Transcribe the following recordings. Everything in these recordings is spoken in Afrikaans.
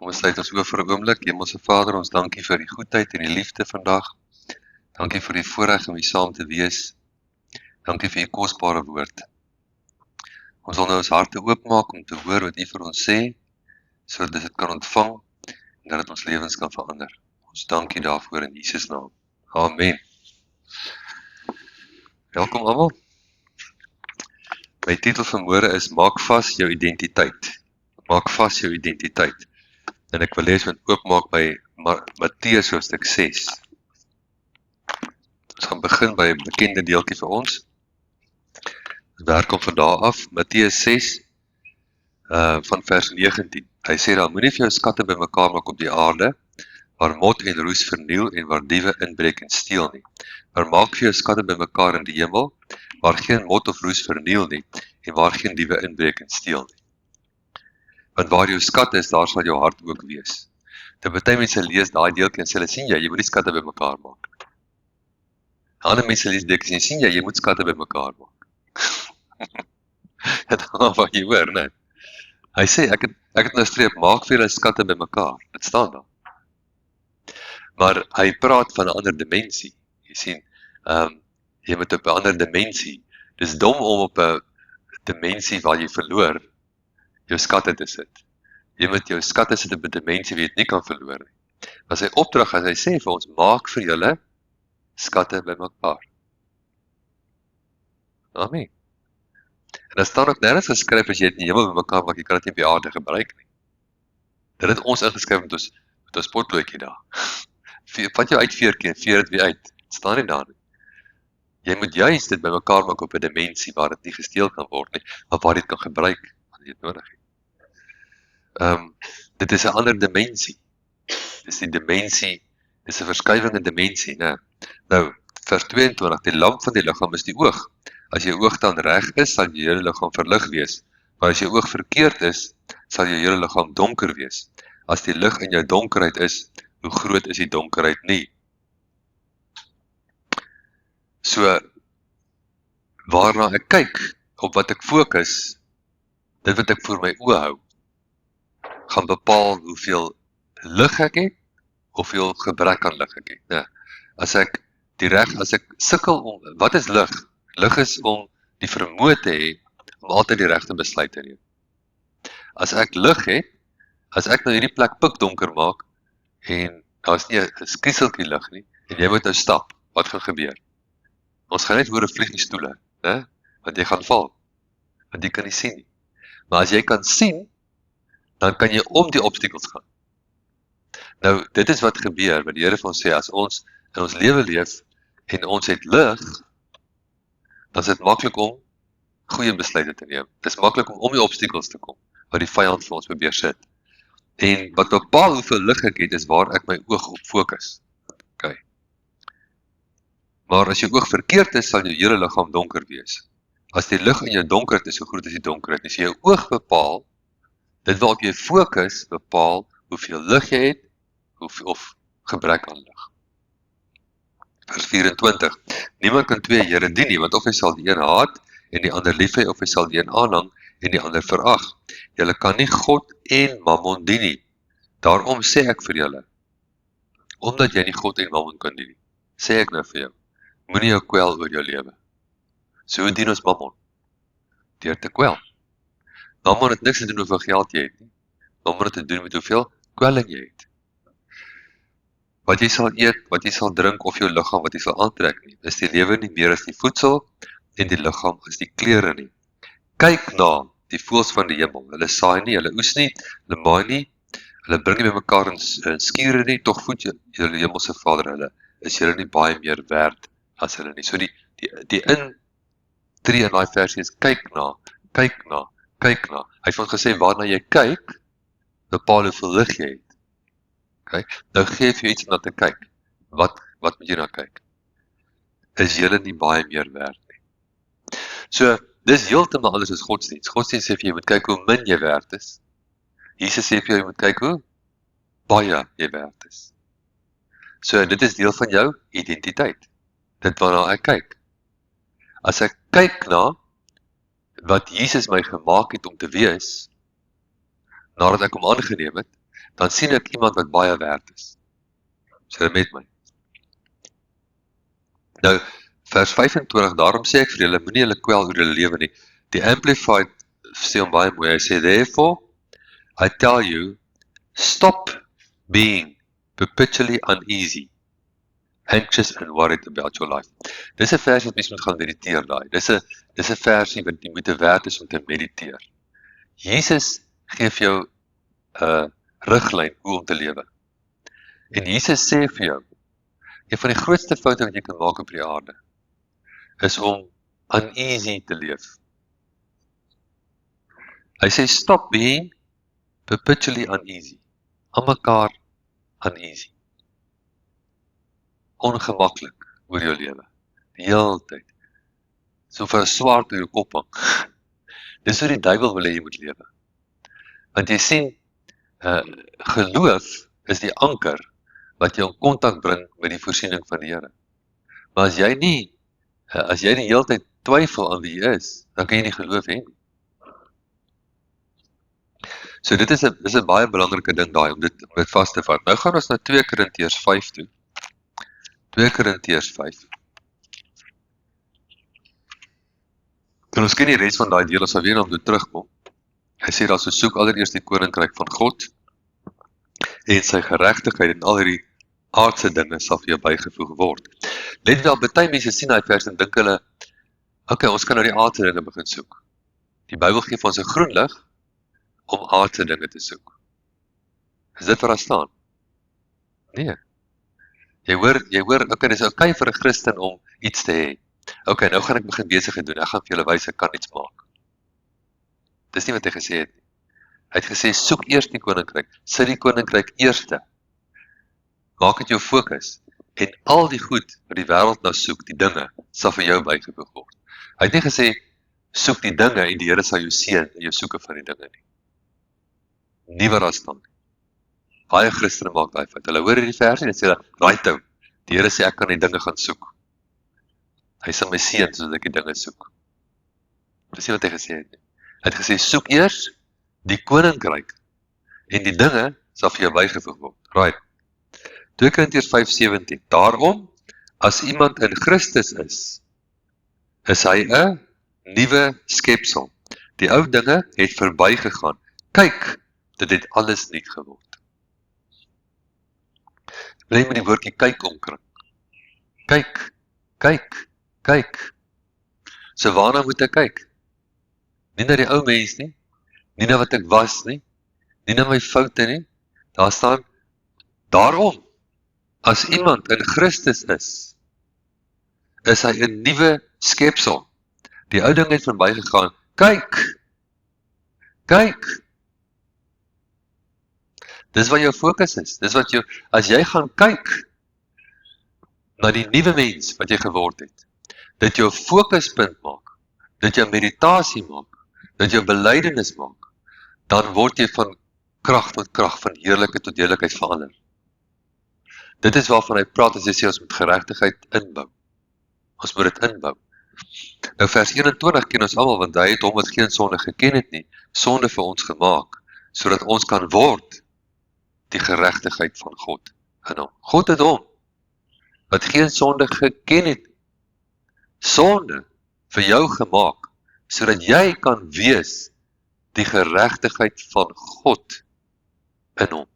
Kom ons sluit ons oë vir 'n oomblik. Hemelse Vader, ons dankie vir die goedheid en die liefde vandag. Dankie vir die voorreg om hier saam te wees. Dankie vir u kosbare woord. Ons wil nou ons harte oopmaak om te hoor wat u vir ons sê, sodat ons dit kan ontvang en dat dit ons lewens kan verander. Ons dankie daarvoor in Jesus naam. Amen. Welkom almal. My titel vanmôre is Maak vas jou identiteit. Maak vas jou identiteit. En ek wil lees met oopmaak by Matteus hoofstuk 6. Ons gaan begin by 'n bekende deeltjie vir ons. Ons werk om van daar af, Matteus 6, van vers 19. Hy sê daar, moenie vir jou skatte bymekaar maak op die aarde, waar mot en roes verniel en waar diewe inbreek en steel nie. Maar maak vir jou skatte bymekaar in die hemel, waar geen mot of roes verniel nie, en waar geen diewe inbreek en steel nie. Want waar jou skat is, daar sal jou hart ook wees. Party mense lees daai deeltjie en sê hulle, sien jy moet die skatte bymekaar maak. Ander mense lees dit en sien jy moet skatte bymekaar maak. Dit gaan van jy hoor, né? Hy sê ek het nou streep, maak vir julle skatte bymekaar. Dit staan daar. Maar hy praat van 'n ander dimensie. Jy sien, jy moet op 'n ander dimensie. Dis dom om op 'n dimensie waar jy verloor jou skatte te sit. Jy moet jou skatte sit op 'n dimensie wie jy dit nie kan verloor nie. Maar sy opdrag as hy sê vir ons, maak vir julle skatte bymekaar. Amen. En daar staan ook nergens geskryf as jy dit in die hemel bymekaar maak, jy kan dit nie op die aarde gebruik nie. Dit het ons ingeskryf met ons potloodjie daar. Vat jou uit veertjie en veer dit weer uit. Dit staan nie daar nie. Jy moet juist dit bymekaar maak op 'n dimensie waar dit nie gesteel kan word nie, maar waar jy dit kan gebruik wanneer jy dit nodig het. Dit is 'n ander dimensie. Dis die dimensie, dis 'n verskywing in dimensie, né? Nou, vers 22, die lamp van die liggaam is die oog. As jou oog dan reg is, sal jou hele liggaam verlig wees. Maar as jou oog verkeerd is, sal jou hele liggaam donker wees. As die lig in jou donkerheid is, hoe groot is die donkerheid nie? So, waarna ek kyk, op wat ek fokus, dit wat ek voor my oë hou, gaan bepaal hoeveel lig ek het, of hoeveel gebrek aan lig ek het. Nee. As ek sukkel om, wat is lig? Lig is om die vermoë te hê, om altyd die regte besluit te neem. As ek lig het, as ek nou hierdie plek pikdonker maak, en daar is nie 'n skieseltjie lig nie, en jy moet nou stap, wat gaan gebeur? Ons gaan net hoor 'n vlieg in die stoele, né? Want jy gaan val, want jy kan nie sien nie. Maar as jy kan sien, dan kan jy om die obstakels gaan. Nou, dit is wat gebeur, wat die Here vir ons sê, as ons in ons lewe leef, en ons het lig, dan is dit maklik om goeie besluite te neem. Dit is maklik om die obstakels te kom, wat die vyand vir ons probeer sit. En wat bepaal hoeveel lig ek het, is waar ek my oog op fokus. Okay. Maar as jou oog verkeerd is, sal jou hele liggaam donker wees. As die lig in jou donkerheid is, so groot is die donkerheid. As jy jou oog bepaal, dit waarop jy fokus, bepaal hoeveel lig jy het, of gebrek aan lig. Vers 24. Niemand kan twee here dien nie, want of hy sal die een haat, en die ander lief hê, of hy sal die een aanhang, en die ander verag. Julle kan nie God en Mammon dien nie. Daarom sê ek vir julle, omdat jy nie God en Mammon kan dien nie, sê ek nou vir jou, moenie jou kwel oor jou lewe. So hoe dien ons Mammon? Deur te kwel. Mammon het niks te doen hoeveel geld jy het nie. Mammon het te doen met hoeveel kwelling jy het. Wat jy sal eet, wat jy sal drink, of jou liggaam wat jy sal aantrek nie, is die lewe nie meer as die voedsel, en die liggaam as die klere nie. Kyk na die voëls van die hemel, hulle saai nie, hulle oes nie, hulle maai nie, hulle bring nie by mekaar in skure nie, tog voed julle hemelse Vader hulle, is julle nie baie meer werd as hulle nie. So die intree in daai versie is, kyk na. Hy het ons gesê, waarna jy kyk, bepaal hoeveel lig jy het. Okay? Nou geef jy iets om na te kyk. Wat moet jy na kyk? Is julle nie baie meer werd nie? So, dis heeltemal anders as godsdienst. Godsdienst sê vir jy moet kyk hoe min jy werd is. Jesus sê vir jy moet kyk hoe baie jy werd is. So, dit is deel van jou identiteit. Dit waarna ek kyk. As ek kyk na wat Jesus my gemaak het om te wees, nadat ek hom aangeneem het, dan sien ek iemand wat baie werd is. Is jy met my? Nou, vers 25, daarom sê ek vir julle, moenie julle kwel oor julle lewe nie. Die Amplified sê hom baie mooi, hy sê, therefore, I tell you, stop being perpetually uneasy, anxious and worried about your life. Dis 'n versie wat mens moet gaan mediteer daai. Dis 'n versie wat jy moet werd is om te mediteer. Jesus gee vir jou 'n riglyn hoe om te lewe. En Jesus sê vir jou, een van die grootste foute wat jy kan maak op die aarde, is om uneasy te leef. Hy sê, stop being perpetually uneasy. Aan mekaar uneasy. Ongemaklik oor jou lewe. Die hele tyd. So vir 'n swaard oor jou kop hang. Dis hoe die duiwel wil hê jy moet lewe. Want jy sien, geloof is die anker wat jou in kontak bring met die voorsiening van die Here. Maar as jy die hele tyd twyfel aan wie jy is, dan kan jy nie geloof hê nie. So dit is 'n baie belangrike ding daai om dit vas te vat. Nou gaan ons na 2 Korintiërs 5 toe. 2 Korintiërs 5. En ons ken die res van daai deel, ons sal weer na hom toe terugkom. Hy sê daar so soek allereers die koninkryk van God en sy geregtigheid en al hierdie aardse dinge sal vir jou bygevoeg word. Let wel, baie mense sien daai vers en dink hulle, okay, ons kan nou die aardse dinge begin soek. Die Bybel gee vir ons 'n groen lig om aardse dinge te soek. Is dit waar daar staan? Nee. Jy hoor, okay, dis okay vir 'n Christen om iets te hê. Okay, nou gaan ek begin besigheid doen, ek gaan vir julle wys ek kan iets maak. Dis nie wat hy gesê het nie. Hy het gesê, soek eers die koninkryk, sit die koninkryk eerste. Maak dit jou fokus, en al die goed wat die wêreld nou soek, die dinge, sal vir jou bygevoeg word. Hy het nie gesê, soek die dinge en die Here sal jou seën in jou soeke van die dinge nie. Nie wat daar staan nie. Baie Christene maak daai fout. Hulle hoor hierdie versie en sê hulle, right ou, die Here sê ek kan die dinge gaan soek. Hy sal my seën sodat ek die dinge soek. Dis nie wat hy gesê het nie. Hy het gesê, soek eers die koninkryk en die dinge sal vir jou bygevoeg word. Right. 2 Korintiërs 5:17. Daarom, as iemand in Christus is hy 'n nuwe skepsel. Die ou dinge het verbygegaan. Kyk, dit het alles nuut geword. Bly met die woordjie kyk omkring. Kyk, kyk, kyk. So waarna moet ek kyk? Nie na die ou mens nie, nie na wat ek was nie, nie na my foute nie. Daar staan, daarom, as iemand in Christus is hy 'n nuwe skepsel. Die ou ding het verbygegaan. Kyk, kyk. Dis wat jou fokus is. Dis wat jou, as jy gaan kyk na die nuwe mens wat jy geword het, dit jou fokuspunt maak, dit jou meditasie maak, dit jou belydenis maak, dan word jy van krag tot krag, van heerlikheid tot heerlikheid verander. Dit is waarvan hy praat as hy sê ons moet geregtigheid inbou. Ons moet dit inbou. Nou vers 21 ken ons almal, want hy het hom wat geen sonde geken het nie, sonde vir ons gemaak, sodat ons kan word die geregtigheid van God in hom. God het hom wat geen sonde geken het, sonde vir jou gemaak, sodat jy kan wees die geregtigheid van God in hom.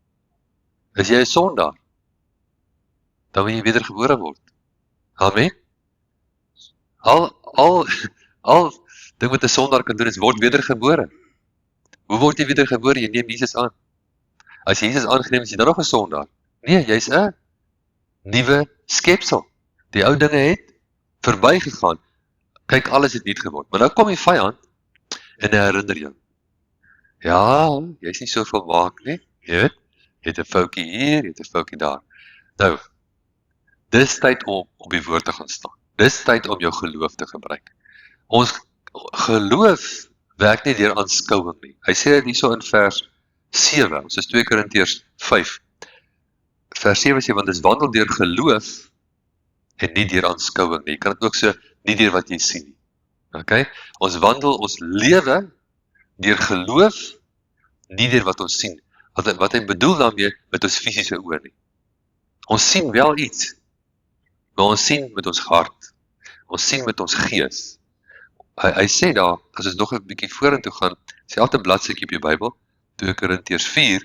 Is jy 'n sondaar, dan moet jy wedergebore word. Amen. Al ding wat 'n sondaar kan doen is word wedergebore. Hoe word jy wedergebore? Jy neem Jesus aan. As jy Jesus aangeneem is jy dan nog 'n sondaar? Nee, jy's 'n nuwe skepsel. Die ou dinge het verbygegaan. Kyk, alles het nuut geword. Maar nou kom die vyand en hy herinner jou. Ja, jy's nie so volmaak nie. Jy weet, jy het 'n foutjie hier, jy het 'n foutjie daar. Nou, dis tyd om op die woord te gaan staan. Dis tyd om jou geloof te gebruik. Ons geloof werk nie deur aanskouing nie. Hy sê dit hierso in vers 7, ons is 2 Korintiërs 5. Vers 7 sê, want dis wandel deur geloof en nie deur aanskouing nie. Jy kan dit ook so, nie deur wat jy sien nie. Okay? Ons wandel, ons lewe deur geloof, nie deur wat ons sien. Wat hy bedoel daarmee met ons fisiese oë nie. Ons sien wel iets, maar ons sien met ons hart. Ons sien met ons gees. Hy sê daar, as ons nog 'n bietjie vorentoe gaan, selfde bladsytjie op jou Bybel, 2 Korintiërs 4,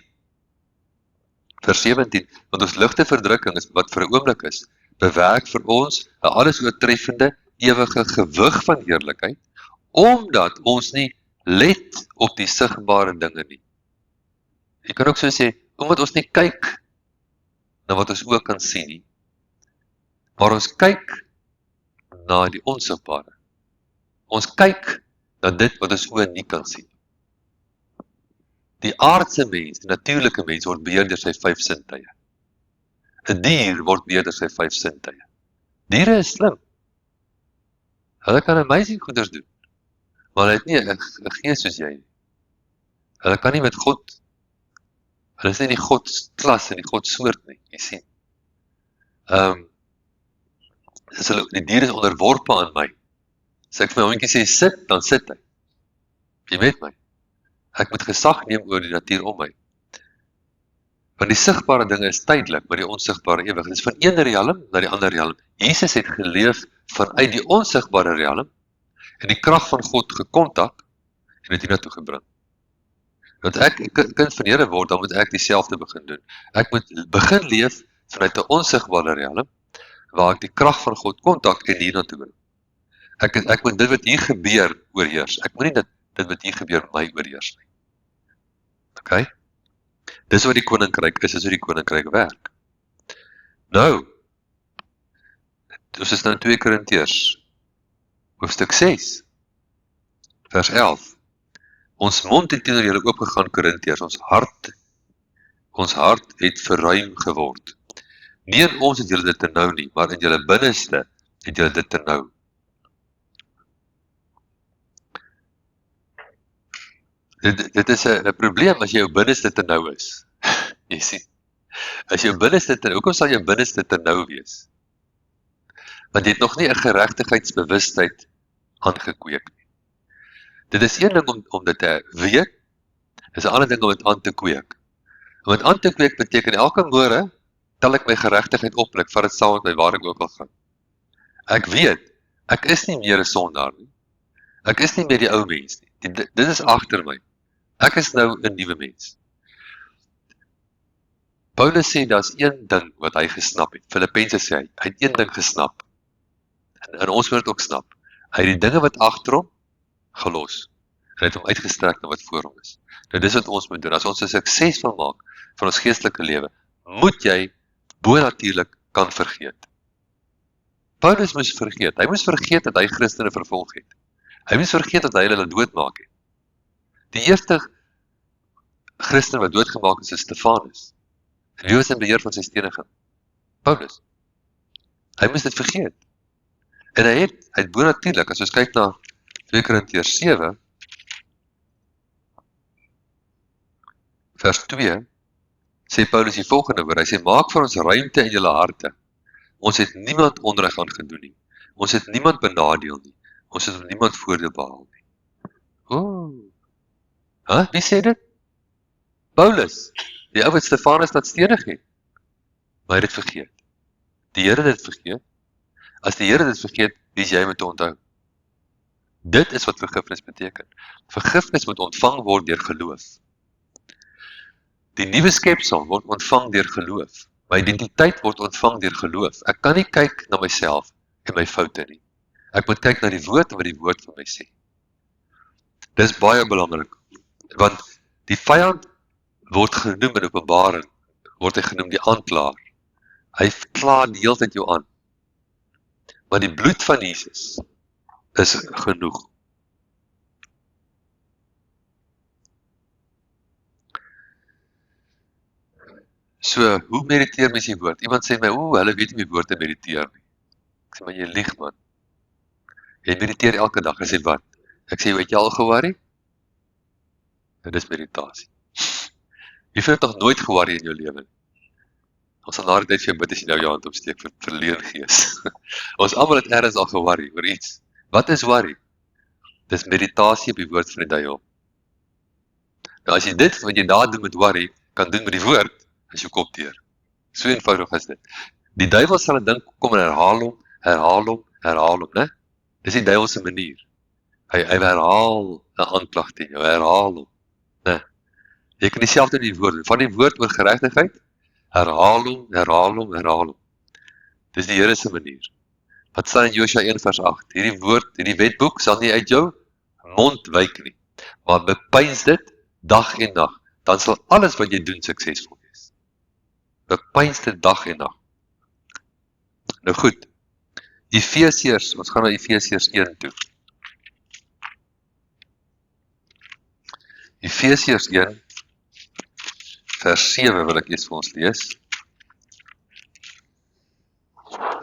vers 17, want ons ligte verdrukking is wat vir 'n oomblik is, bewerk vir ons 'n alles oortreffende ewige gewig van heerlikheid, omdat ons nie let op die sigbare dinge nie. Jy kan ook so sê, omdat ons nie kyk na wat ons oë kan sien nie, maar ons kyk na die onsigbare. Ons kyk na dit wat ons oë nie kan sien. Die aardse mens, die natuurlike mens, word beheer deur sy 5 sintuie. 'n Dier word beheer deur sy 5 sintuie. Diere is slim. Hulle kan amazing goeders doen, maar hulle het nie 'n gees soos jy nie. Hulle kan nie met God, hulle is nie die Godsklas en die Godsoort nie, jy sien. Die dier is onderworpe aan my. As ek vir my hondjie sê, sit, dan sit hy. Jy weet my. Ek moet gesag neem oor die natuur om my. Want die sigbare dinge is tydelik, maar die onsigbare ewig. Dit is van een realm na die ander realm. Jesus het geleef vanuit die onsigbare realm en die krag van God gekontak en het hiernatoe gebring. Want ek 'n kind van die Here word, dan moet ek dieselfde begin doen. Ek moet begin leef vanuit 'n onsigbare realm waar ek die krag van God kontak en hiernatoe bring. Ek moet dit wat hier gebeur oorheers. Ek moet nie dit wat hier gebeur my oorheers nie. OK? Dis wat die koninkryk is, dis hoe die koninkryk werk. Nou, ons is nou in 2 Korintiërs, hoofstuk 6, vers 11. Ons mond het teenoor julle oopgegaan, Korintiërs, ons hart het verruim geword. Nie in ons het julle dit te nou nie, maar in julle binneste het julle dit te nou. Dit is 'n probleem as jou binneste te nou is. Jy sien. As jou binneste te nou, hoekom sal jou binneste te nou wees? Want jy het nog nie 'n geregtigheidsbewustheid aangekweek nie. Dit is een ding om dit te weet, is 'n ander ding om dit aan te kweek. Om dit aan te kweek beteken elke môre tel ek my geregtigheid op en ek vat dit saam met my waar ek ook al gaan. Ek weet, ek is nie meer 'n sondaar nie. Ek is nie meer die ou mens nie. Dit is agter my. Ek is nou 'n nuwe mens. Paulus sê daar's een ding wat hy gesnap het. Filippense sê hy het een ding gesnap. En ons moet dit ook snap. Hy het die dinge wat agter hom gelos. En hy het hom uitgestrek na wat voor hom is. Nou dis wat ons moet doen. As ons 'n sukses wil maak van ons geestelike lewe, moet jy bonatuurlik kan vergeet. Paulus moes vergeet. Hy moes vergeet dat hy Christene vervolg het. Hy moes vergeet dat hy hulle doodmaak het. Die eerste Christen wat doodgemaak is Stefanus. En wie was in beheer van sy steniging? Paulus. Hy moes dit vergeet. En hy het bonatuurlik, as ons kyk na 2 Korintiërs 7, vers 2, sê Paulus die volgende woord. Hy sê, maak vir ons ruimte in julle harte. Ons het niemand onreg aan gedoen nie. Ons het niemand benadeel nie. Ons het niemand voordeel behaal nie. Wie sê dit? Paulus, die ou wat Stefanus laat stenig het. Maar hy het dit vergeet. Die Here het dit vergeet. As die Here dit vergeet, wie is jy met te onthou? Dit is wat vergifnis beteken. Vergifnis moet ontvang word deur geloof. Die nuwe skepsel word ontvang deur geloof. My identiteit word ontvang deur geloof. Ek kan nie kyk na myself en my foute nie. Ek moet kyk na die woord en wat die woord vir my sê. Dis baie belangrik, want die vyand word genoem in Openbaring, word hy genoem die aanklaer. Hy kla die hele tyd jou aan. Maar die bloed van Jesus is genoeg. So, hoe mediteer mens die woord? Iemand sê my, hulle weet nie my woord te mediteer nie. Ek sê, maar jy lieg man. Jy mediteer elke dag, ek sê wat? Ek sê, het jy al geworry? Dit is meditasie. Jy vind toch nooit geworry in jou lewe. Ons sal na die tyd vir jou bid as jy nou jou hand opsteek vir verleen gees. Ons almal het ergens al geworry oor iets. Wat is worry? Dis meditasie op die woord van die duiwel. Nou as jy dit, wat jy daar doen met worry, kan doen met die woord, is jou kop teer. So eenvoudig is dit. Die duiwel sal 'n ding kom en herhaal hom, né? Dis die duiwel se manier. Hy herhaal 'n aanklag teen jou, herhaal hom, né? Jy kan dieselfde in die woord, van die woord oor geregtigheid, herhaal hom. Dis die Here se manier. Wat staan in Josua 1 vers 8? Hierdie woord, hierdie wetboek sal nie uit jou mond wyk nie, maar bepeins dit dag en nag, dan sal alles wat jy doen suksesvol wees. Bepeins dit dag en nag. Nou goed, Efesiërs, ons gaan na Efesiërs 1 toe. Efesiërs 1 vers 7 wil ek eers vir ons lees.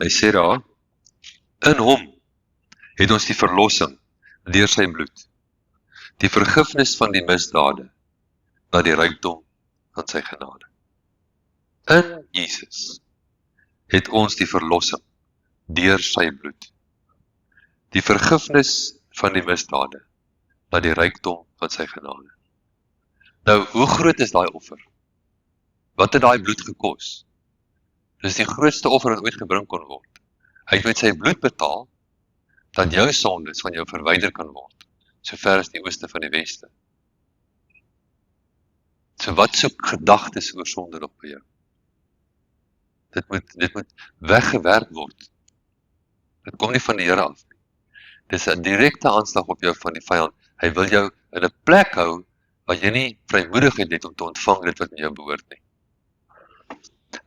Hy sê daar, in hom het ons die verlossing deur sy bloed, die vergifnis van die misdade, na die rykdom van sy genade. In Jesus het ons die verlossing deur sy bloed, die vergifnis van die misdade, na die rykdom van sy genade. Nou, hoe groot is daai offer? Wat het daai bloed gekos? Dis die grootste offer wat ooit gebring kon word. Hy het met sy bloed betaal, dat jou sondes van jou verwyder kan word, so ver as die ooste van die weste. So wat soek gedagtes oor sonde nog by jou? Dit moet weggewerk word. Dit kom nie van die Here af nie. Dis 'n direkte aanslag op jou van die vyand. Hy wil jou in 'n plek hou, waar jy nie vrymoedigheid het om te ontvang dit wat met jou behoort nie.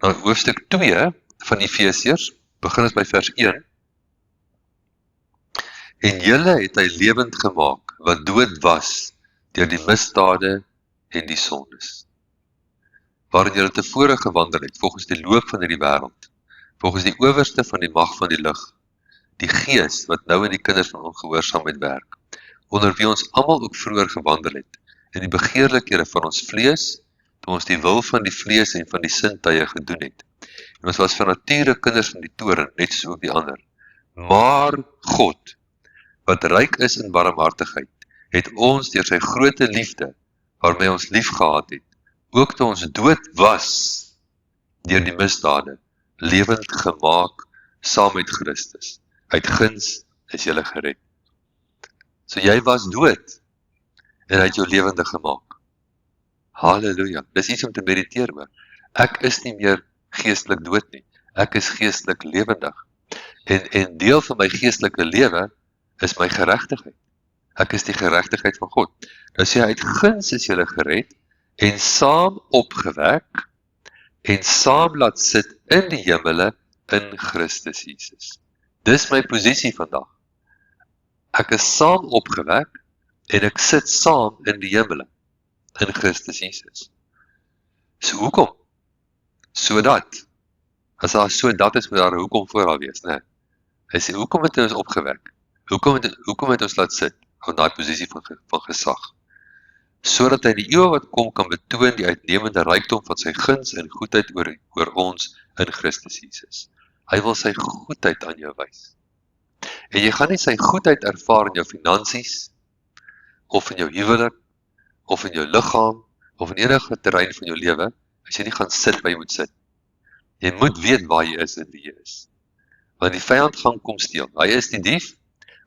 Nou, hoofstuk 2 van Efesiërs, begin ons by vers 1. En julle het hy lewend gemaak, wat dood was, deur die misdade en die sondes, waarin julle tevore gewandel het, volgens die loop van hierdie wêreld, volgens die owerste van die mag van die lig, die gees wat nou in die kinders van ongehoorsaamheid werk, onder wie ons almal ook vroeër gewandel het, in die begeerlikhede van ons vlees, toe ons die wil van die vlees en van die sintuie gedoen het. En ons was van nature kinders van die toorn, net soos ook die ander. Maar God, wat ryk is in barmhartigheid, het ons deur sy groote liefde, waarmee ons lief gehad het, ook toe ons dood was, deur die misdade, lewend gemaak, saam met Christus. Uit guns is julle gered. So jy was dood, en hy het jou lewendig gemaak. Halleluja, dis iets om te mediteer oor. Ek is nie meer geestelik dood nie, ek is geestelik lewendig. En deel van my geestelike lewe is my geregtigheid. Ek is die geregtigheid van God. Nou sê hy, uit guns is julle gered, en saam opgewek, en saam laat sit in die hemele, in Christus Jesus. Dis my posisie vandag. Ek is saam opgewek, en ek sit saam in die hemele, in Christus Jesus. So hoekom? Sodat, as daar sodat is, moet daar 'n hoekom voor daar wees, né? Hy sê, hoekom het hy ons opgewek? Hoekom het ons laat sit, in daai posisie van gesag? Sodat hy in die eeuwe wat kom kan betoon die uitnemende rykdom van sy guns en goedheid oor ons in Christus Jesus. Hy wil sy goedheid aan jou wys. En jy gaan nie sy goedheid ervaar in jou finansies, of in jou huwelik, of in jou liggaam, of in enige terrein van jou lewe, as jy nie gaan sit waar jy moet sit. Jy moet weet waar jy is en wie jy is. Want die vyand gaan kom steel. Hy is die dief,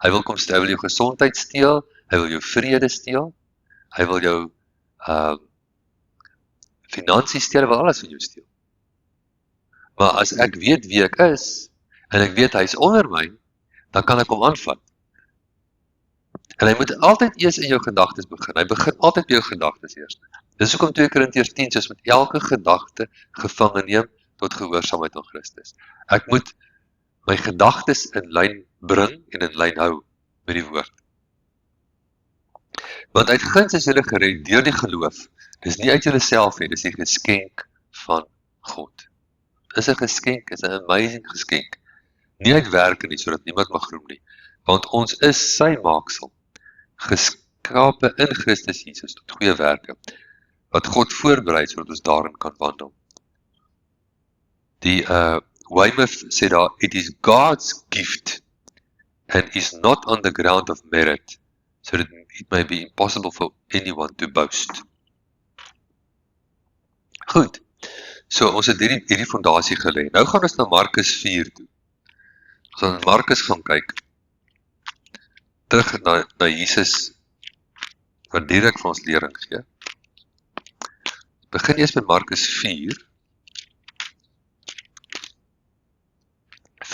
hy wil kom steel, hy wil jou gesondheid steel, hy wil jou vrede steel, hy wil jou finansies steel, hy wil alles van jou steel. Maar as ek weet wie ek is, en ek weet hy is onder my, dan kan ek hom aanvat. En hy moet altyd eers in jou gedagtes begin. Hy begin altyd by jou gedagtes eers. Dis hoekom 2 Korintiërs 10 soos met elke gedagte gevange neem tot gehoorsaamheid aan Christus. Ek moet my gedagtes in lyn bring en in lyn hou met die woord. Want uit guns is julle gered deur die geloof. Dis nie uit julleself nie, dis 'n geskenk van God. Dis 'n geskenk, is 'n amazing geskenk. Nie uit werke nie, sodat niemand mag roem nie. Want ons is sy maaksel, geskape in Christus Jesus tot goeie werke, wat God voorberei sodat ons daarin kan wandel. Die Weymouth sê daar, it is God's gift and is not on the ground of merit, so that it may be impossible for anyone to boast. Goed, so ons het hierdie fondasie gelê. Nou gaan ons na Markus 4 toe. Ons gaan Markus gaan kyk, terug na Jesus, wat direk vir ons lering gee. Begin eers met Markus 4,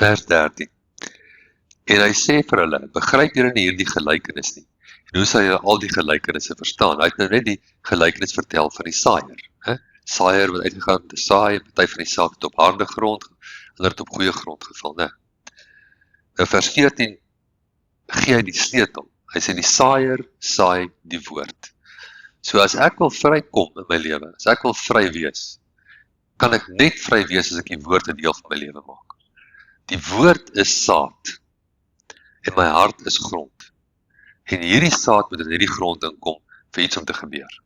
vers 13. En hy sê vir hulle, begryp julle nie hierdie gelykenis nie. En hoe sal julle al die gelykenisse verstaan? Hy het nou net die gelykenis vertel van die saaier. Saaier wat uitgegaan te saai, party van die saad het op harde grond, ander het op goeie grond geval, né? Nou vers 14 gee hy die sleutel. Hy sê die saaier saai die woord. So as ek wil vrykom in my lewe, as ek wil vry wees, kan ek net vry wees as ek die woord 'n deel van my lewe maak. Die woord is saad en my hart is grond. En hierdie saad moet in hierdie grond inkom vir iets om te gebeur.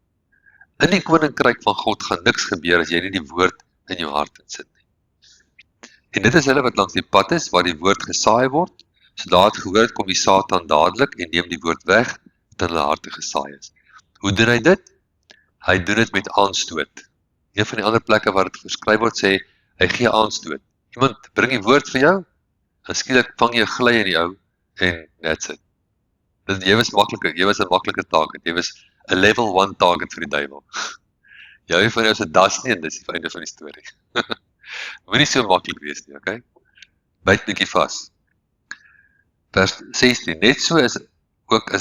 In die koninkryk van God gaan niks gebeur as jy nie die woord in jou hart insit nie. En dit is hulle wat langs die pad is waar die woord gesaai word. Sodra het gehoor het, kom die Satan dadelik en neem die woord weg wat in hulle harte gesaai is. Hoe doen hy dit? Hy doen dit met aanstoot. Een van die ander plekke waar dit geskryf word sê, hy gee aanstoot. Iemand bring die woord vir jou, en skielik vang jy gly in die ou, en that's it. Jy was 'n maklike target, jy was 'n level 1 target vir die duiwel. Jy van jou se das nie, en dis die einde van die storie. Moenie so maklik wees nie, okay? Byt bietjie vas. Vers 16, net so is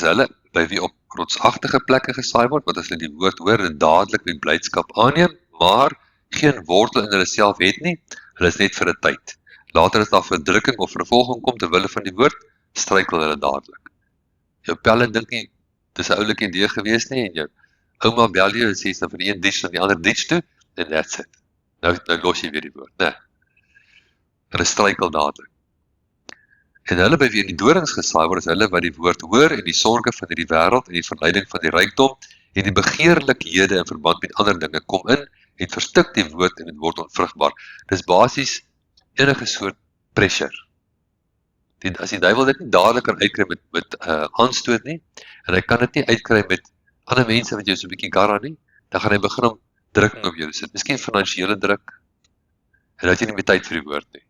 hulle, by wie op rotsagtige plekke gesaai word, wat as hulle die woord hoor, en dadelik met blydskap aanneem, maar geen wortel in hulle self het nie, hulle is net vir 'n tyd. Later as daar verdrukking of vervolging kom ter wille van die woord, struikel hulle dadelik. Jou pelle dink nie, dis 'n oulike idee gewees nie, en jou ouma bel jou en sê jy van die een ditch na die ander ditch toe, en that's it. Nou los jy weer die woord, né? Hulle struikel dadelik. En hulle by wie in die dorings gesaai word, is hulle wat die woord hoor, en die sorge van hierdie wêreld, en die verleiding van die rykdom, en die begeerlikhede in verband met ander dinge, kom in, en verstik die woord, en dit word onvrugbaar. Dis basies enige soort pressure. As die duiwel dit nie dadelik kan uitkry met aanstoot nie, en hy kan dit nie uitkry met ander mense wat jou so 'n bietjie garra nie, dan gaan hy begin om drukking op jou sit. Miskien finansiële druk, en dat jy nie meer tyd vir die woord nie.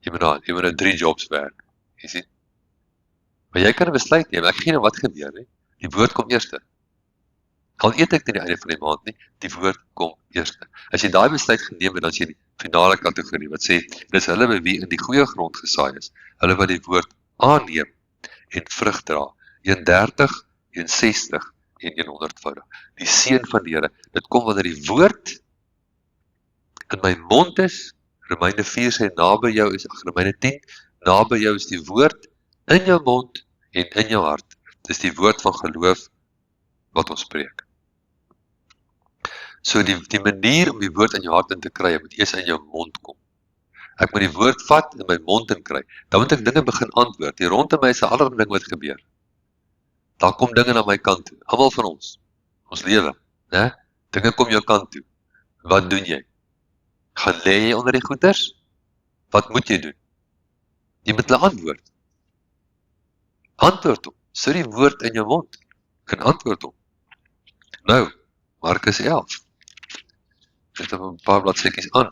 Jy moet nou 3 jobs werk, jy sien. Maar jy kan 'n besluit neem, ek gee nou wat gebeur nie, die woord kom eerste. Al eet ek nie die einde van die maand nie, die woord kom eerste. As jy daai besluit geneem het, dan is jy die finale kategorie, wat sê, dis hulle by wie in die goeie grond gesaai is, hulle wat die woord aanneem en vrug dra, 130, 160 en 100voudig. Die seën van die Here, dit kom wanneer die woord in my mond is. Romeine 4 sê, naby jou is, Romeine 10, naby jou is die woord in jou mond en in jou hart. Dis die woord van geloof wat ons spreek. So die manier om die woord in jou hart in te kry, moet eers in jou mond kom. Ek moet die woord vat in my mond in kry. Dan moet ek dinge begin antwoord. Hier rondom my is 'n allerlei ding wat gebeur. Daar kom dinge na my kant toe. Almal van ons lewe, né? Dinge kom jou kant toe. Wat doen jy? Gaan lê jy onder die goeters? Wat moet jy doen? Jy moet hulle antwoord. Antwoord hom. Sit die woord in jou mond en antwoord hom. Nou, Markus 11. Dit het 'n paar bladsytjies aan.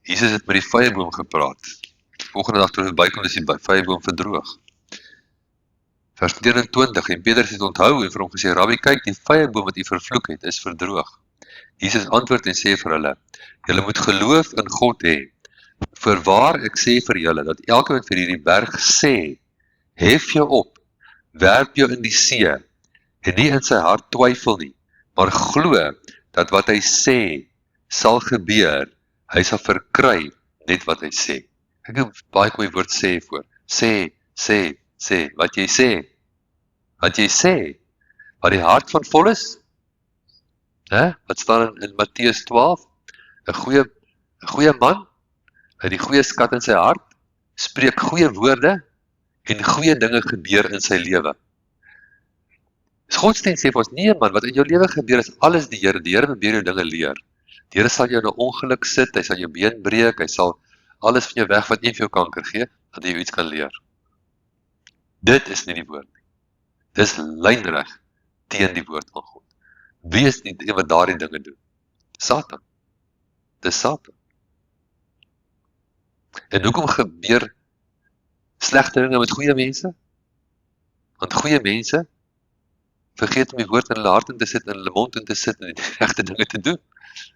Jesus het met die vyeboom gepraat. Volgende dag toe hy bykom, is die vyeboom verdroog. Vers 21, en Petrus het onthou en vir hom gesê, Rabbi, kyk, die vyeboom wat u vervloek het, is verdroog. Jesus antwoord en sê vir hulle, julle moet geloof in God hê. Voorwaar ek sê vir julle, dat elke wat vir hierdie berg sê, hef jou op, werp jou in die see, en nie in sy hart twyfel nie, maar glo dat wat hy sê, sal gebeur, hy sal verkry net wat hy sê. Ek het baie mooi woord sê voor. Sê, wat jy sê. Wat jy sê, wat die hart van vol is, wat staan in Matteus 12, 'n goeie man, uit die goeie skat in sy hart, spreek goeie woorde, en goeie dinge gebeur in sy lewe. Godsdienst sê vir ons, nee man, wat in jou lewe gebeur is alles die Here probeer jou dinge leer. Die Here sal jou in 'n ongeluk sit, hy sal jou been breek, hy sal alles van jou wegvat en vir jou kanker gee, dat jy iets kan leer. Dit is nie die woord nie. Dis lynreg teen die woord van God. Wie is die wat daardie dinge doen? Satan. Dis Satan. En hoekom gebeur slegte dinge met goeie mense? Want goeie mense vergeet om die woord in hulle hart in te sit, in hulle mond in te sit, en die regte dinge te doen.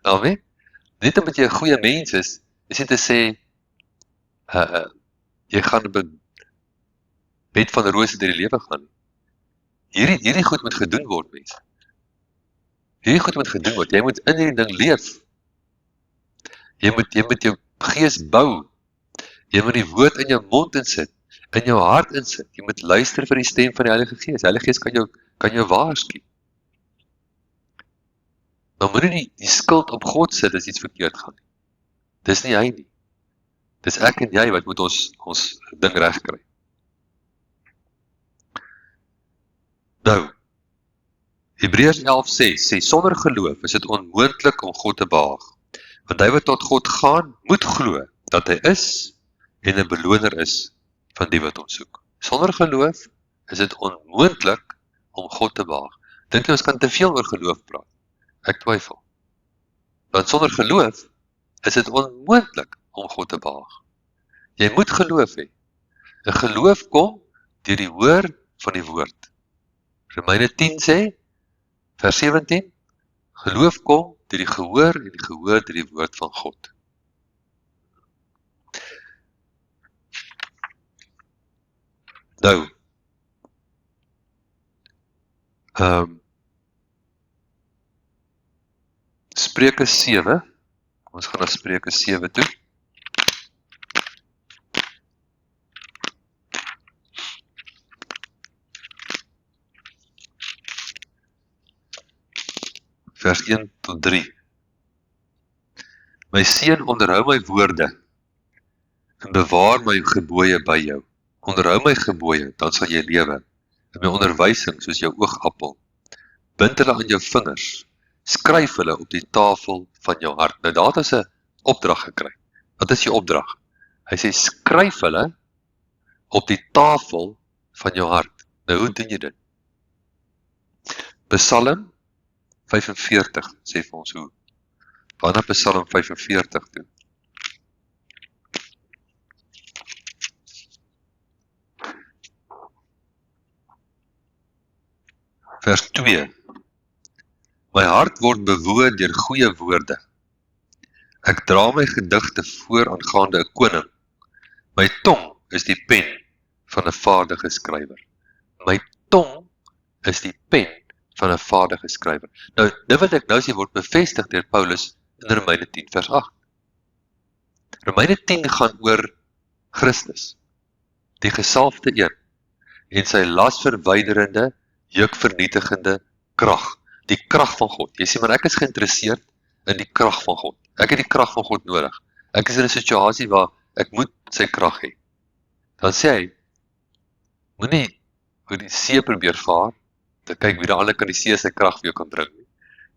Amen. Net omdat jy 'n goeie mens is nie te sê, jy gaan op 'n bed van rose deur die lewe gaan. Hierdie goed moet gedoen word, mense. Hierdie goed moet gedoen word. Jy moet in hierdie ding leef. Jy moet jou gees bou. Jy moet die woord in jou mond insit, in jou hart insit. Jy moet luister vir die stem van die Heilige Gees. Die Heilige Gees kan jou waarsku. Maar moet nie die skuld op God sit as iets verkeerd gaan nie. Dis nie hy nie. Dis ek en jy wat moet ons ding reg kry. Nou, Hebreërs 11 sê, sonder geloof is dit onmoontlik om God te behaag. Want hy wat tot God gaan, moet glo dat hy is en 'n beloner is van die wat hom soek. Sonder geloof is dit onmoontlik om God te behaag. Dink jy ons kan te veel oor geloof praat? Ek twyfel. Want sonder geloof is dit onmoontlik om God te behaag. Jy moet geloof hê. 'n Geloof kom deur die hoor van die woord. Romeine 10 sê, vers 17, geloof kom deur die gehoor en die gehoor deur die woord van God. Nou, Spreuke 7, ons gaan na Spreuke 7 toe. Vers 1 tot 3. My seun, onderhou my woorde en bewaar my gebooie by jou. Onderhou my gebooie, dan sal jy lewe. En my onderwysing soos jou oogappel. Bind hulle aan jou vingers. Skryf hulle op die tafel van jou hart. Nou daar het 'n opdrag gekry. Wat is die opdrag? Hy sê skryf hulle op die tafel van jou hart. Nou hoe doen jy dit? Psalm 45 sê vir ons hoe. Gaan na Psalm 45 toe. Vers 2. My hart word bewoon deur goeie woorde. Ek dra my gedigte voor aangaande 'n koning. My tong is die pen van 'n vaardige skrywer. My tong is die pen van 'n vaardige skrywer. Nou, dit wat ek nou sê word bevestig deur Paulus in Romeine 10 vers 8. Romeine 10 gaan oor Christus, die gesalfde een, en sy lasverwyderende, juk-vernietigende krag, die krag van God. Jy sê, maar ek is geïnteresseerd in die krag van God. Ek het die krag van God nodig. Ek is in 'n situasie waar ek moet sy krag hê. Dan sê hy, moenie oor die see probeer vaar, te kyk wie daar ander kan die see sy krag vir jou kan bring nie.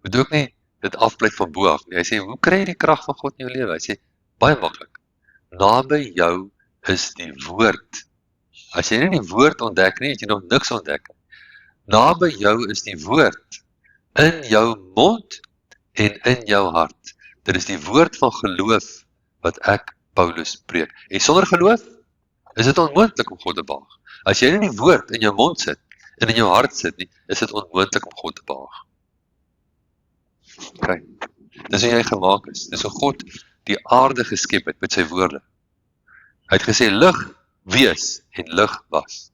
Moet ook nie dit afblyf van bo af nie. Hy sê, hoe kry jy die krag van God in jou lewe? Hy sê, baie maklik. Naby jou is die woord. As jy nie die woord ontdek nie, het jy nog niks ontdek. Naby jou is die woord, in jou mond en in jou hart. Dit is die woord van geloof wat ek, Paulus, preek. En sonder geloof is dit onmoontlik om God te behaag. As jy nie die woord in jou mond sit en in jou hart sit nie, is dit onmoontlik om God te behaag. Okay. Dis hoe jy gemaak is. Dis hoe God die aarde geskep het met sy woorde. Hy het gesê, lig wees, en lig was.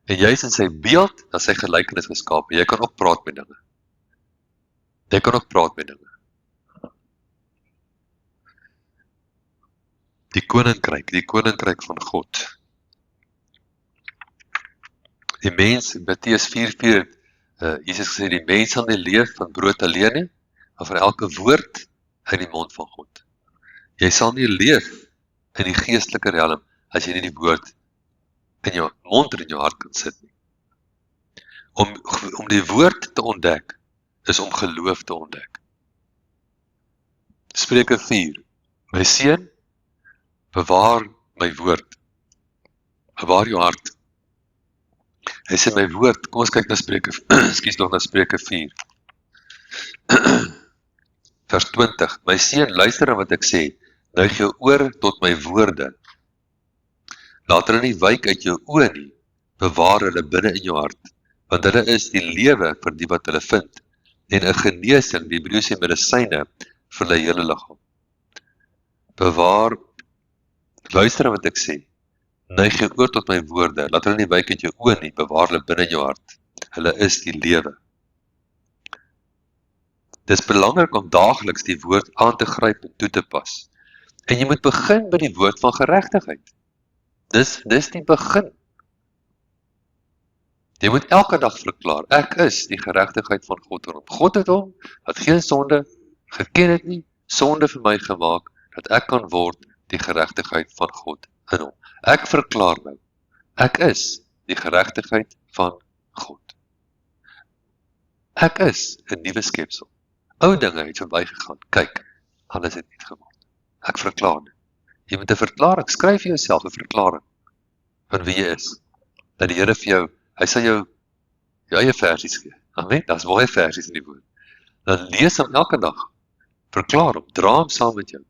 En jy is in sy beeld, na sy gelykenis geskaap. Jy kan ook praat met dinge. Jy kan ook praat met dinge. Die koninkryk van God. Die mens, in Matteus 4:4, Jesus gesê, die mens sal nie leef van brood alleen nie, maar van elke woord uit die mond van God. Jy sal nie leef in die geestelike realm, as jy nie die woord in jou mond en in jou hart kan sit nie. Om die woord te ontdek, is om geloof te ontdek. Spreuke 4, my seun, bewaar my woord, bewaar jou hart. Hy sê my woord, kom ons kyk na Spreuke, ekskuus nog na Spreuke 4. Vers 20, my seun, luister aan wat ek sê, neig jou oor tot my woorde. Laat hulle nie wyk uit jou oë nie, bewaar hulle binne in jou hart, want hulle is die lewe vir die wat hulle vind, en 'n genesing, die Hebreëse medisyne, vir hulle hele liggaam. Bewaar, luister aan wat ek sê, neig jou oor tot my woorde, laat hulle nie wyk uit jou oë nie, bewaar hulle binne in jou hart, hulle is die lewe. Dis belangrik om daagliks die woord aan te gryp en toe te pas. En jy moet begin by die woord van geregtigheid. Dis die begin. Jy moet elke dag verklaar, ek is die geregtigheid van God in hom. God het hom, wat geen sonde geken het nie, sonde vir my gemaak, dat ek kan word die geregtigheid van God in hom. Ek verklaar nou, ek is die geregtigheid van God. Ek is 'n nuwe skepsel. Ou dinge het verbygegaan, kyk, alles het nie geword. Ek verklaar dit. Jy moet 'n verklaring, skryf vir jouself 'n verklaring van wie jy is. Dat die Here vir jou, hy sal jou eie versies gee. Amen. Daar's baie versies in die woord. Dan lees hom elke dag. Verklaar hom, dra hom saam met jou.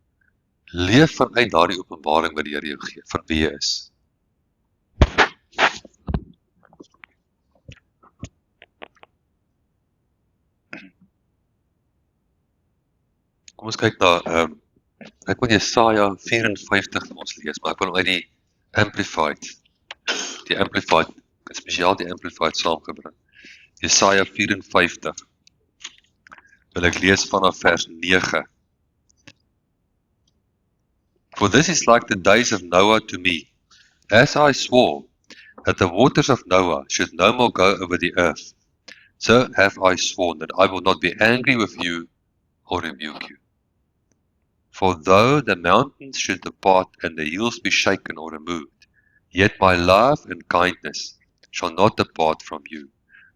Leef vanuit daardie openbaring wat die Here jou gee, van wie jy is. Kom ons kyk na, ek wil Jesaja 54 vir ons lees, maar ek wil hom uit die Amplified, spesiaal die Amplified saamgebring. Jesaja 54, wil ek lees vanaf vers 9. For this is like the days of Noah to me, as I swore that the waters of Noah should no more go over the earth. So have I sworn that I will not be angry with you or rebuke you. For though the mountains should depart and the hills be shaken or removed, yet my love and kindness shall not depart from you,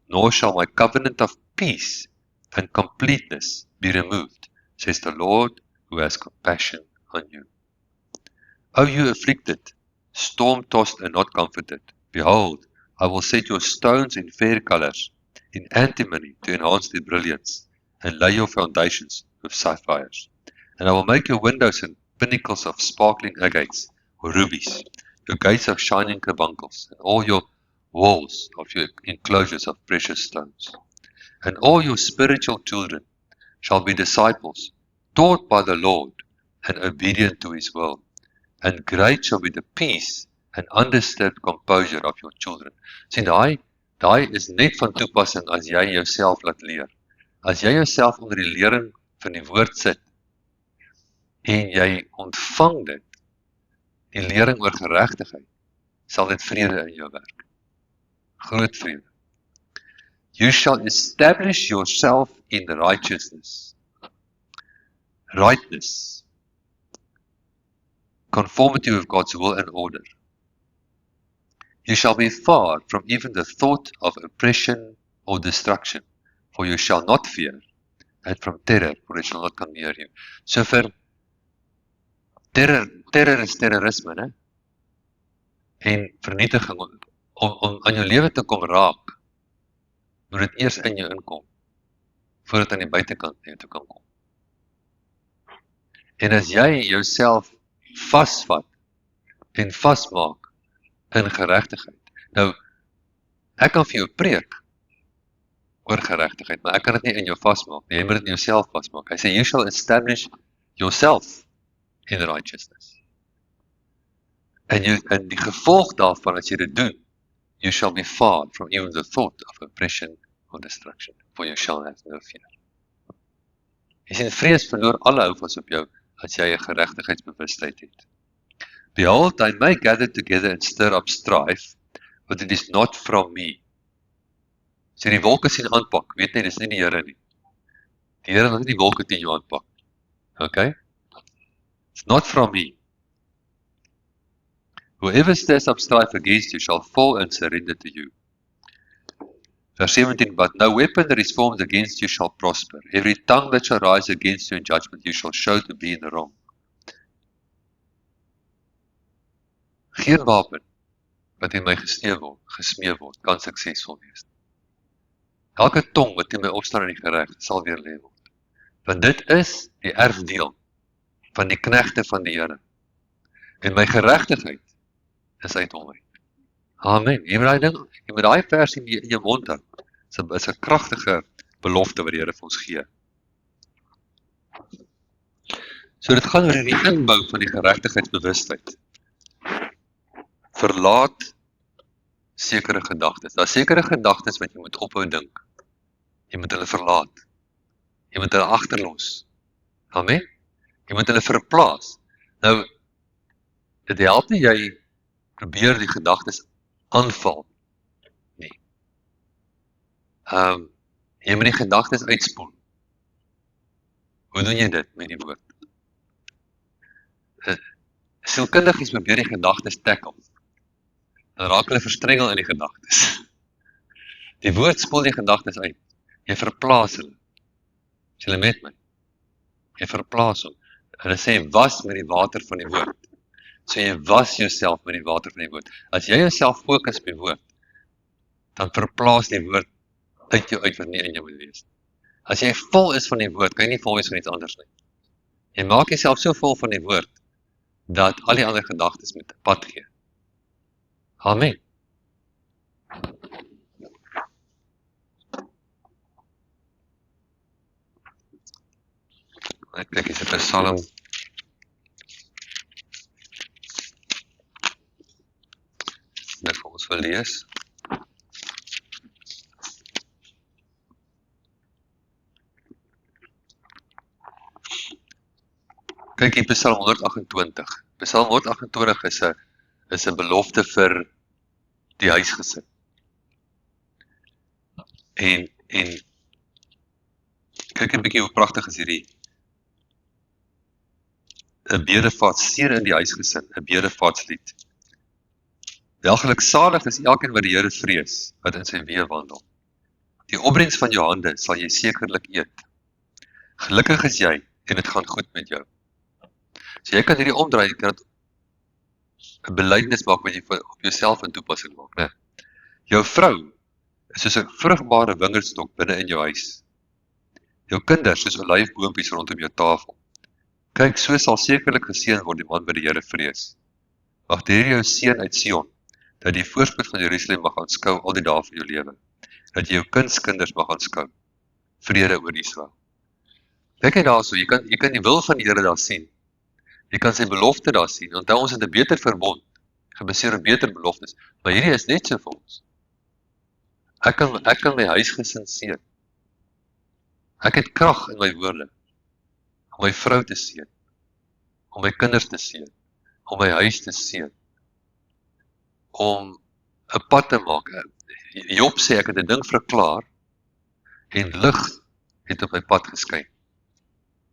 nor shall my covenant of peace and completeness be removed, says the Lord who has compassion on you. O you afflicted, storm-tossed and not comforted, behold, I will set your stones in fair colors, in antimony to enhance their brilliance, and lay your foundations with sapphires. And I will make your windows and pinnacles of sparkling agates, or rubies, your gates of shining carbuncles, and all your walls of your enclosures of precious stones. And all your spiritual children shall be disciples, taught by the Lord, and obedient to his will. And great shall be the peace and undisturbed composure of your children. Sien, daai is net van toepassing as jy jouself laat leer. As jy jouself onder die lering van die woord sit, en jy ontvang dit, die lering oor geregtigheid, sal dit vrede in jou werk. Groot vrede. You shall establish yourself in righteousness. Rightness. Conformity with God's will and order. You shall be far from even the thought of oppression or destruction, for you shall not fear, and from terror, for it shall not come near you. So vir terror is terrorisme, né? En vernietiging, om aan jou lewe te kom raak, moet dit eers in jou inkom, voordat aan die buitekant na jou toe kan kom. En as jy jouself vasvat en vasmaak in geregtigheid. Nou, ek kan vir jou preek oor geregtigheid, maar ek kan dit nie in jou vasmaak nie. Jy moet dit in jouself vasmaak. Hy sê, you shall establish yourself in righteousness. En die gevolg daarvan, as jy dit doen, you shall be far from even the thought of oppression or destruction, for you shall have no fear. Jy sien, vrees verloor alle houvas op jou, as jy 'n geregtigheidsbewustheid het. Behold, I may gather together and stir up strife, but it is not from me. As jy die wolke sien aanpak, weet nie, dis nie die Here nie. Die Here laat nie die wolke teen jou aanpak. Okay? It's not from me. Whoever stirs up strife against you shall fall and surrender to you. Verse 17, but no weapon that is formed against you shall prosper. Every tongue that shall rise against you in judgment you shall show to be in the wrong. Geen wapen wat in my gesmee word, kan suksesvol wees. Elke tong wat in my opstaan in die gereg, sal weer lê word. Want dit is die erfdeel van die knegte van die Here. En my geregtigheid is uit hom uit. Amen. Jy moet daai vers in jou mond hou. Dit is 'n kragtige belofte wat die Here vir ons gee. So dit gaan oor die inbou van die geregtigheidsbewustheid. Verlaat sekere gedagtes. Daar sekere gedagtes wat jy moet ophou dink. Jy moet hulle verlaat. Jy moet hulle agterlos. Amen. Jy moet hulle verplaas. Nou, dit help nie jy probeer die gedagtes aanval nie. Jy moet die gedagtes uitspoel. Hoe doen jy dit met die woord? Sielkundiges probeer die gedagtes tackle. Dan raak hulle verstrengel in die gedagtes. Die woord spoel die gedagtes uit. Jy verplaas hulle. Is julle met my? Jy verplaas hom. Hulle sê, was met die water van die woord. So jy was jouself met die water van die woord. As jy jouself fokus op die woord, dan verplaas die woord uit jou uit wat nie in jou moet wees. As jy vol is van die woord, kan jy nie vol wees van iets anders nie. Jy maak jouself so vol van die woord, dat al die ander gedagtes met pad gee. Amen. Ek kyk eens op Psalm. Net vir ons wil lees. Kyk hier Psalm 128. Psalm 128 is 'n belofte vir die huisgesin. En kyk 'n bietjie hoe pragtig is hierdie 'n bedevaartsseën in die huisgesin, 'n bedevaarslied. Welgeluksalig is elkeen wat die Here vrees, wat in sy weë wandel. Die opbrengs van jou hande sal jy sekerlik eet. Gelukkig is jy en dit gaan goed met jou. So jy kan hierdie omdraai, jy kan 'n belydenis maak wat jy op jouself in toepassing maak, né? Jou vrou is soos 'n vrugbare wingerdstok binne in jou huis. Jou kinders soos olyfboompies rondom jou tafel. Kyk, so sal sekerlik geseën word die man wat die Here vrees. Mag die Here jou seën uit Sion, dat die voorspoed van Jerusalem mag aanskou al die dae van jou lewe. Dat jy jou kindskinders mag aanskou. Vrede oor Israel. Kyk net daarso, jy kan die wil van die Here daar sien. Jy kan sy belofte daar sien. Onthou ons het 'n beter verbond, gebaseer op beter beloftes, maar hierdie is net so vir ons. Ek kan my huisgesin seën. Ek het krag in my woorde, om my vrou te seën, om my kinders te seën, om my huis te seën, om 'n pad te maak. Job sê, ek het 'n ding verklaar, en lig het op my pad geskyn.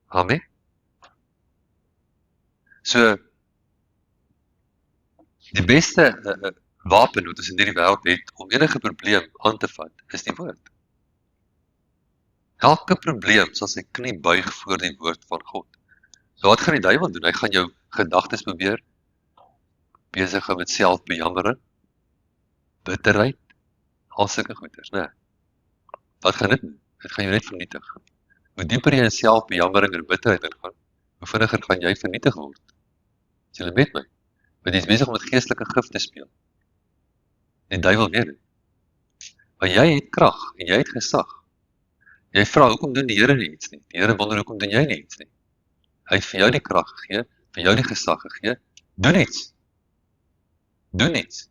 Amen. So, die beste wapen wat ons in hierdie wêreld het, om enige probleem aan te vat, is die woord. Elke probleem sal sy knie buig voor die woord van God. So wat gaan die duiwel doen? Hy gaan jou gedagtes probeer, besig met selfbejammering, bitterheid, al sulke goeders, né? Wat gaan dit doen? Dit gaan jou net vernietig. Hoe dieper jy in selfbejammering en bitterheid ingaan, hoe vinniger gaan jy vernietig word. Is julle met my? Want jy is besig om met geestelike gif te speel. En die duiwel weet dit. Maar jy het krag en jy het gesag. Jy vra, hoekom doen die Here nie iets nie? Die Here wonder, hoekom doen jy nie iets nie? Hy het vir jou die krag gegee, vir jou die gesag gegee. Doen iets. Doen iets.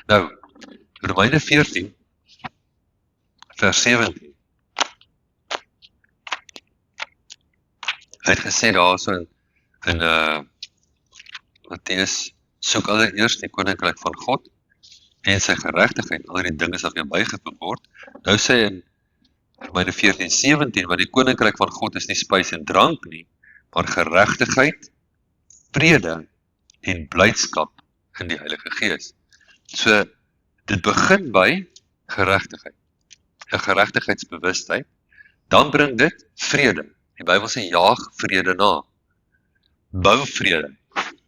Nou, Romeine 14, vers 17. Hy het gesê daar so in Matteus, soek allereerst die koninkryk van God en sy geregtigheid, al die dinge sal jou bygevoeg word. Nou sê in Romeine 14, 17, want die koninkryk van God is nie spys en drank nie, maar geregtigheid, vrede en blydskap in die Heilige Gees. So, dit begin by geregtigheid, 'n geregtigheidsbewustheid, dan bring dit vrede. Die Bybel sê jaag vrede na. Bou vrede.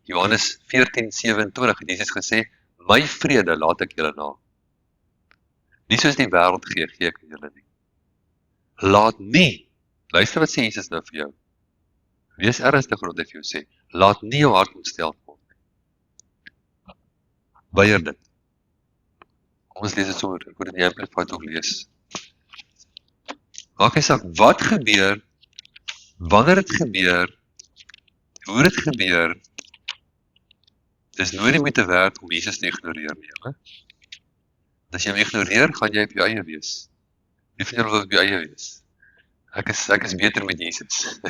Johannes 14, 27 het Jesus gesê, my vrede laat ek julle na. Nie soos die wêreld gee, gee ek julle nie. Laat nie Luister wat sê Jesus nou vir jou. Wees ernstig wat hy vir jou sê. Laat nie jou hart ontsteld word. Weier dit. Kom ons lees dit sommer, ek moet dit in die Amplified ook lees. Maak nie saak wat gebeur, wanneer dit gebeur, hoe dit gebeur, dis nooit die moeite werd om Jesus te ignoreer nie, hè? As jy hom ignoreer, gaan jy op jou eie wees. Wie van julle wil op jou eie wees? Ek is beter met Jesus.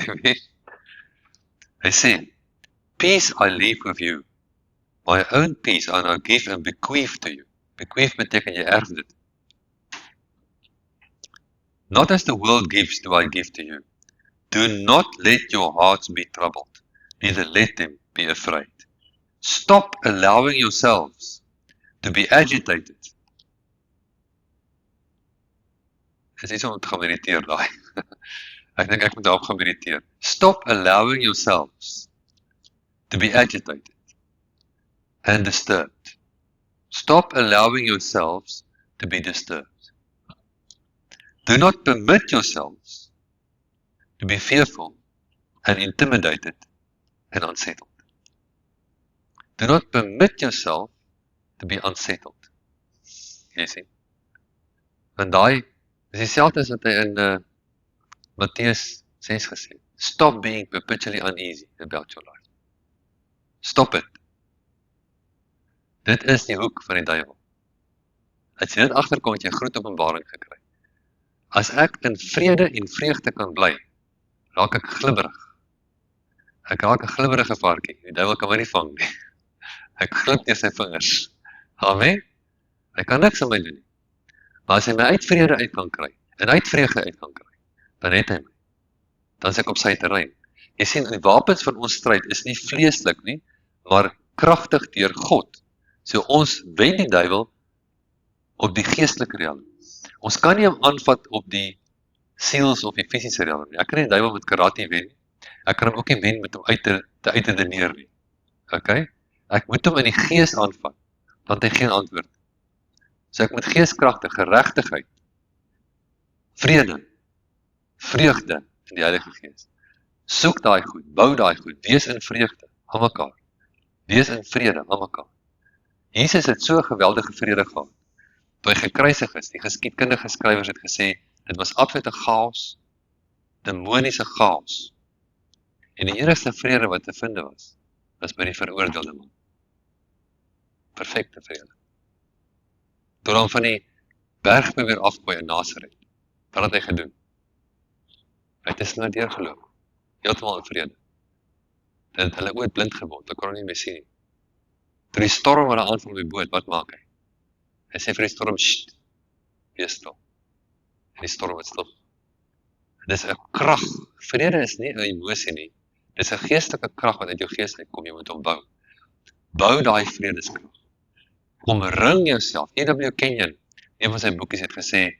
Hy sê, peace I leave with you. My own peace I now give and bequeath to you. Bequeath beteken jy erf dit. Not as the world gives do I give to you. Do not let your hearts be troubled, neither let them be afraid. Stop allowing yourselves to be agitated. Is iets om te gaan mediteer daai. Ek dink ek moet daarop gaan mediteer. Stop allowing yourselves to be agitated and disturbed. Stop allowing yourselves to be disturbed. Do not permit yourselves to be fearful and intimidated and unsettled. Do not permit yourself to be unsettled. Jy sien? Want daai is dieselfde as wat hy in Mattheus 6 gesê. Stop being perpetually uneasy about your life. Stop it. Dit is die hoek van die duiwel. As jy dit agterkom, het jy groot openbaring gekry. As ek in vrede en vreugde kan bly, raak ek glibberig. Ek raak 'n glibberige varkie. Die duiwel kan my nie vang nie. Ek glip deur sy vingers. Amen. Hy kan niks aan my doen nie. Maar as hy my uit vrede uit kan kry, en uit vreugde uit kan kry, dan het hy my. Dan is ek op sy terrein. Jy sien, die wapens van ons stryd is nie vleeslik nie, maar kragtig deur God. So ons wen die duiwel op die geestelike realm. Ons kan nie hom aanvat op die siels of die fisiese realm nie. Ek kan nie die duiwel met karate wen nie. Ek kan hom ook nie wen met hom uit te redeneer nie. Okay? Ek moet hom in die gees aanvat, want hy geen antwoord. So ek moet geeskragte, geregtigheid, vrede, vreugde in die Heilige Gees. Soek daai goed, bou daai goed, wees in vreugde aan mekaar. Wees in vrede aan mekaar. Jesus het so 'n geweldige vrede gehad. Toe hy gekruisig is, die geskiedkundige skrywers het gesê, dit was absolute chaos, demoniese chaos. En die enigste vrede wat te vind was by die veroordeelde man. Perfekte vrede. Toe hom van die berg weer afgooi in Nasaret. Wat het hy gedoen? Hy het nou deurgeloop. Heeltemal in vrede. Dit het hulle ooit blind geword, hulle kon hom nie meer sien nie. Toe die storm wat aanval op die boot, wat maak hy? Hy sê vir die storm, sst, wees stil. En die storm het stil. Dit is 'n krag. Vrede is nie 'n emosie nie. Dit is 'n geestelike krag wat uit jou gees uitkom, jy moet hom bou. Bou daai vredeskrag. Omring jouself. E.W. Kenyon, een van sy boekies het gesê,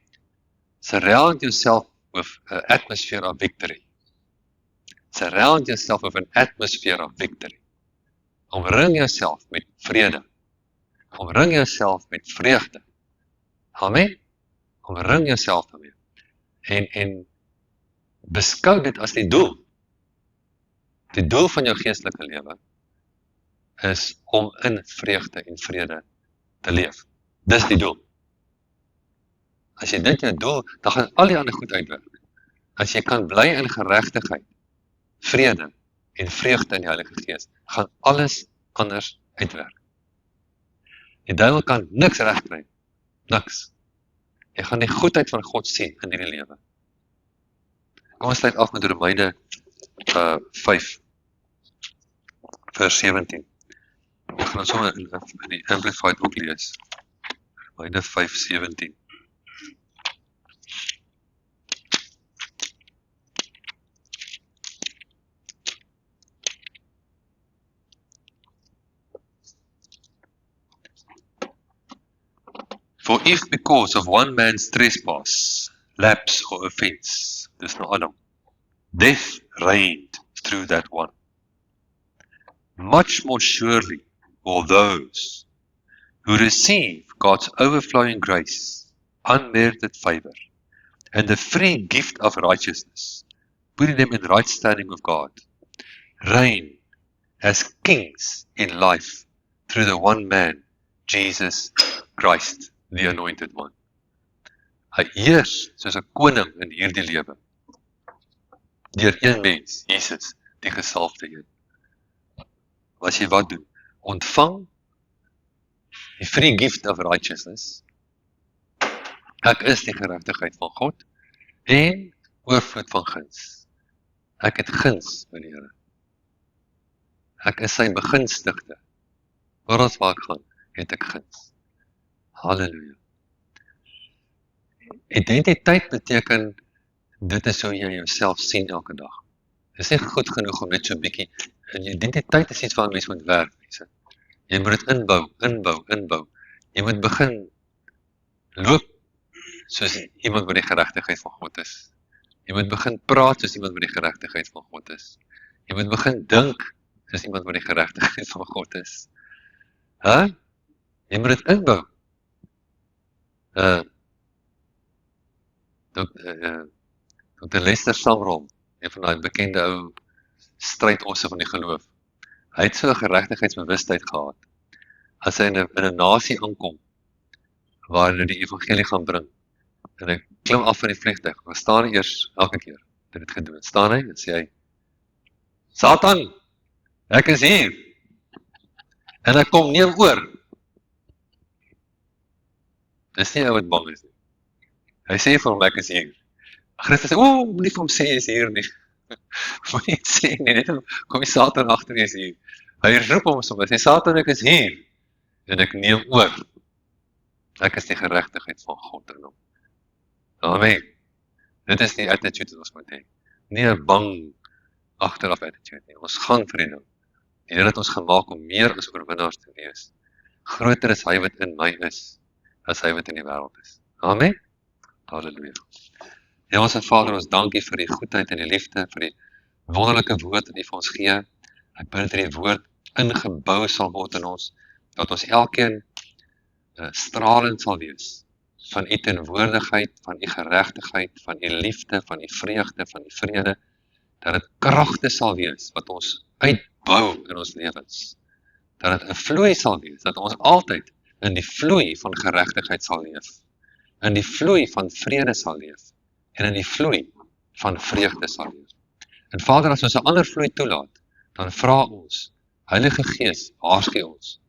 surround yourself with an atmosphere of victory. Surround yourself with an atmosphere of victory. Omring jouself met vrede. Omring jouself met vreugde. Amen. Omring jouself daarmee. En beskou dit as die doel. Die doel van jou geestelike lewe is om in vreugde en vrede te leef. Dis die doel. As jy dit jou doel, dan gaan al die ander goed uitwerk. As jy kan bly in geregtigheid, vrede en vreugde in die Heilige Gees, gaan alles anders uitwerk. Die duiwel kan niks regkry. Niks. Jy gaan die goedheid van God sien in hierdie lewe. Kom ons sluit af met Romeine 5 vers 17. Ek gaan sommer in die Amplified ook lees. Romeine 5:17. For if because of one man's trespass, lapse or offense, dis nou Adam, death reigned through that one, much more surely will those who receive God's overflowing grace, unmerited favor, and the free gift of righteousness putting them in right standing with God, reign as kings in life through the one man, Jesus Christ, the anointed one. Hy heers soos 'n koning in hierdie lewe, deur een mens, Jesus, die gesalfde een. As jy wat doen? Ontvang die free gift of righteousness. Ek is die geregtigheid van God en oorvloed van guns. Ek het guns by die Here. Ek is sy begunstigde. Oral waar ek gaan, het ek guns. Halleluja. Identiteit beteken, dit is hoe jy jouself sien elke dag. Dit is nie goed genoeg om net so 'n bietjie, en identiteit is iets waar mense moet werk, mense. Jy moet dit inbou. Jy moet begin loop soos iemand wat die geregtigheid van God is. Jy moet begin praat soos iemand wat die geregtigheid van God is. Jy moet begin dink soos iemand wat die geregtigheid van God is. Jy moet dit inbou. Dr. Lester Sumrall, een van die bekende ou strydosse van die geloof, hy het so 'n geregtigheidsbewustheid gehad. As hy in 'n nasie aankom, waar hulle die evangelie gaan bring, en hy klim af van die vliegtuig, maar staan hy eers elke keer, dat dit gedoen, staan hy en sê hy, Satan, ek is hier, en ek kom neem oor. Dis nie ou wat bang is nie. Hy sê vir hom, ek is hier. Christus sê, moet nie vir hom sê, hy is hier nie. Moet nie sê nie, net kom die Satan agter jy is hier. Hy roep hom soms, hy sê, Satan, ek is hier, en ek neem oor. Ek is die geregtigheid van God in hom. Amen. Dit is die attitude wat ons moet hê. Nie 'n bang agteraf attitude nie. Ons gaan vir die nou. Die Here het ons gemaak om meer as oorwinnaars te wees. Groter is hy wat in my is, as hy wat in die wêreld is. Amen. Halleluja. Hemelse Vader, ons dankie vir die goedheid en die liefde, vir die wonderlike woord wat U vir ons gee. Ek bid dat die woord ingebou sal word in ons, dat ons elkeen stralend sal wees van U teenwoordigheid, van U geregtigheid, van U liefde, van U vreugde, van U vrede, dat dit kragte sal wees wat ons uitbou in ons lewens. Dat dit 'n vloei sal wees, dat ons altyd in die vloei van geregtigheid sal leef, in die vloei van vrede sal leef, en in die vloei van vreugde sal leef. En Vader, as ons 'n ander vloei toelaat, dan vra ons, Heilige Gees, waarsku ons,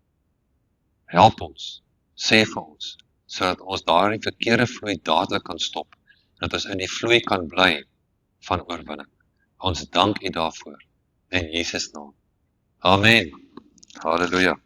help ons, sê vir ons, sodat ons daardie verkeerde vloei dadelik kan stop, dat ons in die vloei kan bly van oorwinning. Ons dank U daarvoor, in Jesus naam. Amen. Halleluja.